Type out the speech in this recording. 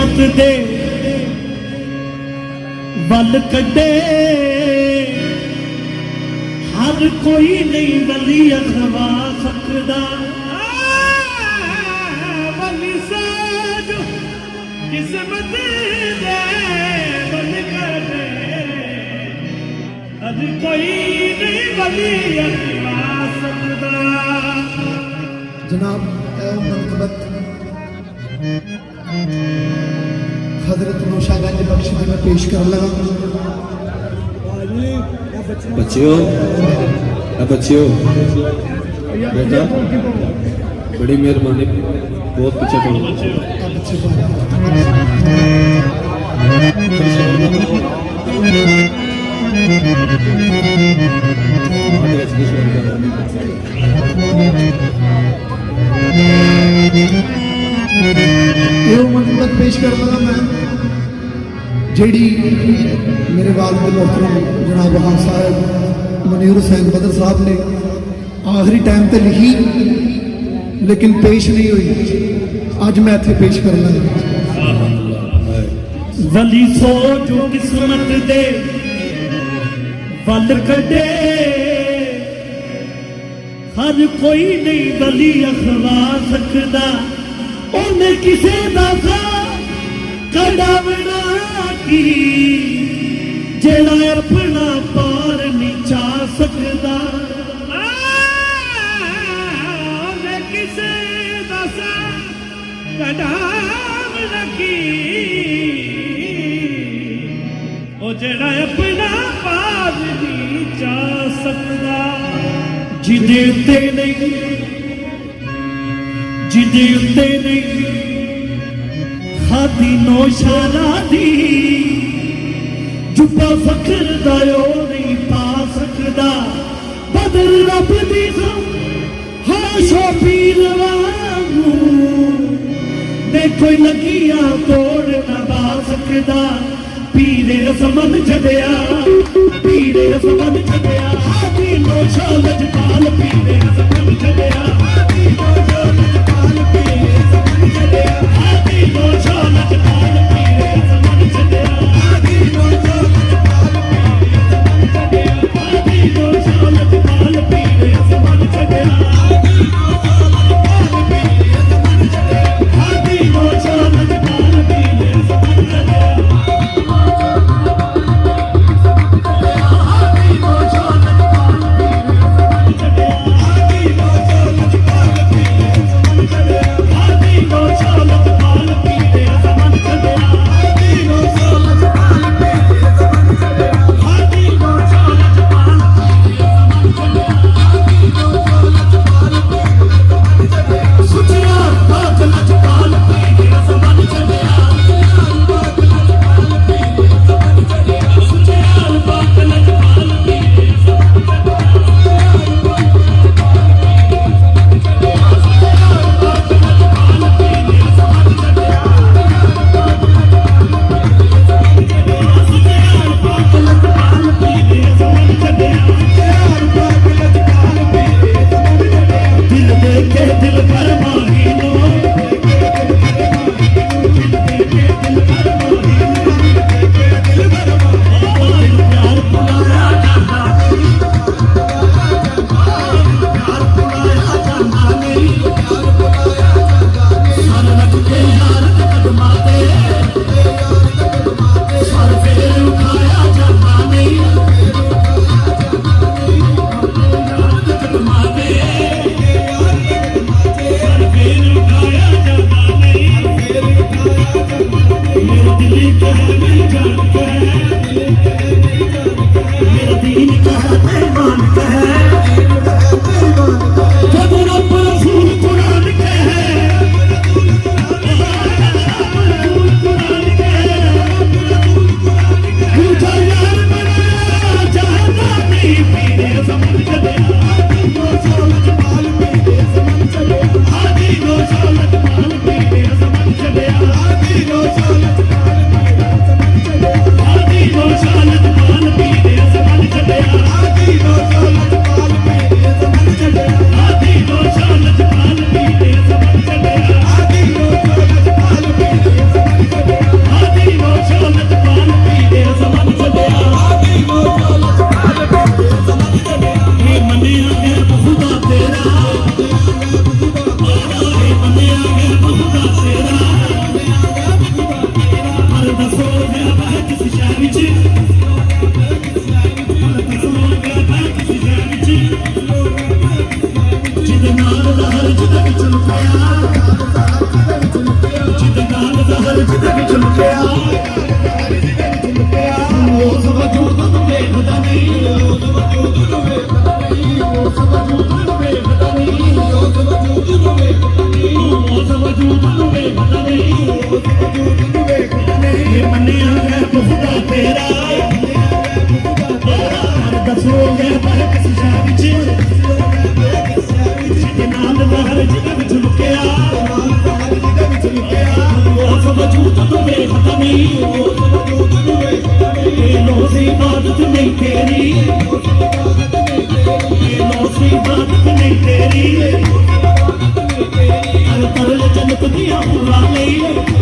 किस्मत दे वल कड्डे हर कोई नहीं वली अखवा सकदा वली साज किस्मत दे वल कड्डे हर कोई नहीं वली अखवा सकदा। जनाब मनकबत हजरत नौशागंज बख्शी में पेश कर लगा। बच्चियों बच्चियों बेटा बड़ी मेहरबानी बहुत पीछे पड़ो मनकबत पेश कर लगा मैं जेड़ी मेरे वालिद मोहतरम जनाब खान साहब मुनीर हुसैन बदर साहब ने आखिरी टाइम ते लिखी लेकिन पेश नहीं हुई, अज मैं इत्थे पेश कर लगा। वली सो जो किस्मत दे वल कड्डे हर कोई नहीं वली अखवा सकदा उन्हें किसे दा कड़ावना की जेड़ा अपना पार नहीं चा सकदा किसे दसा कड़ावना की ओ जेड़ा अपना पार नहीं चा सकदा जिदे उत्ते नहीं जिदे उत्ते नहीं खादी नौशाला दी जुब्बा फखर दा ओ नहीं पा सकदा बदल रब दी हाशो पीर वांगू दे कोई लगिया तोड़ ना पा सकदा पीरे समझ छड़िया पीरे समझ छड़िया हादी नौशाला जपाल पीरे समझ छड़िया हादी नौशाला जपाल पीरे समझ छड़िया हादी नौशाला जपाल पीरे समझ छड़िया हादी नौशाला जपाल पीरे समझ छड़िया हादी नौशाला हादी नौशाला जपाल पीरे समझ छड़िया ਵਿੱਚ ਜਿਹਦੇ ਨਾਲ ਦਾ ਹਰ ਜਿਹਦੇ ਵਿੱਚ ਲੁਕਿਆ ਜਿਹਦੇ ਨਾਲ ਦਾ ਹਰ ਜਿਹਦੇ ਵਿੱਚ ਲੁਕਿਆ ਉਸ ਵਜੂਦ ਨੂੰ ਵੇਖਦਾ ਨਹੀਂ ਉਸ ਵਜੂਦ ਨੂੰ ਵੇਖਦਾ ਨਹੀਂ ਉਸ ਵਜੂਦ ਨੂੰ ਵੇਖਦਾ ਨਹੀਂ ਉਸ ਵਜੂਦ ਨੂੰ ਵੇਖਦਾ ਨਹੀਂ ਉਸ ਵਜੂਦ ਨੂੰ ਵੇਖਦਾ ਨਹੀਂ ਉਸ ਵਜੂਦ ਨੂੰ ਵੇਖਦਾ ਨਹੀਂ ਇਹ ਮੰਨਿਆ ਹੈ ਖੁਦਾ ਤੇਰਾ ਦੱਸੋ ਗਿਆ ਪਰ ਕਿਸ ਸ਼ਾਹ ਵਿੱਚ ਜਿਹਦੇ ਨਾਲ ਦਾ ਹਰ ਜਿਹਦੇ ਵਿੱਚ ਲੁਕਿਆ ਉਸ ਵਜੂਦ ਨੂੰ ਵੇਖਦਾ ਨਹੀਂ ਉਸ ਵਜੂਦ ਨੂੰ ਵੇਖਦਾ ਨਹੀਂ ਲੋਸੀ ਬਾਤ ਨਹੀਂ ਤੇਰੀ ਲੋਸੀ ਬਾਤ ਨਹੀਂ ਤੇਰੀ ਹਰ ਤਰਲ ਜਨਤ ਦੀਆਂ ਹੁਰਾਂ ਲਈ